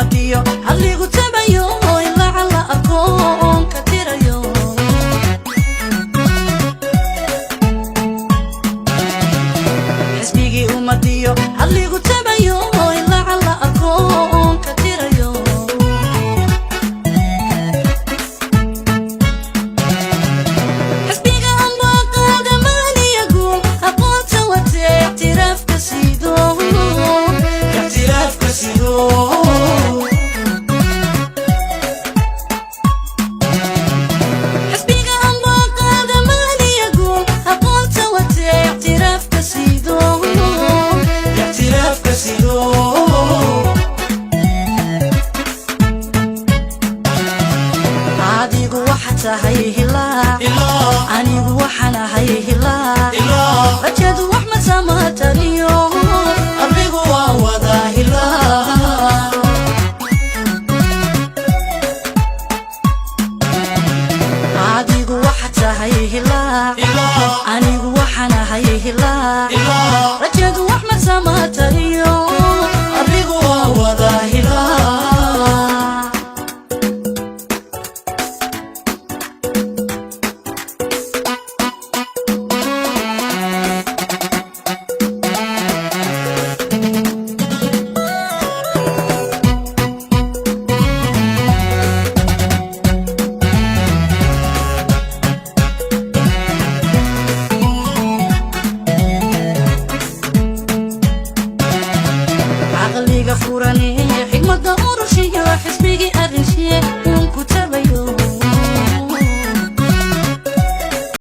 umadiyo hadligu tabayo ila ala aqoon ka tirayo xisbigi umadiyo hadligu tabayo ila ala aqoon ka tirayo xisbiga amba qadamaniya gum aqoonta wate i'tiraafka sido i'tiraafka sido xisbiga amba qadamaniya gum aqoonta wate i'tiraafka sido i'tiraafka sido adigu waxa tahay hilaa anigu waxaan ahay hilaa rajadu wax ma samataniyo adigu waa wada hilaa adigu waxa tahay hilaa anigu waxaan ahay hilaa rajadu wax ma samataniyo adigu waa wada hilaa عقلي غفورني حكمة ورشية حسبي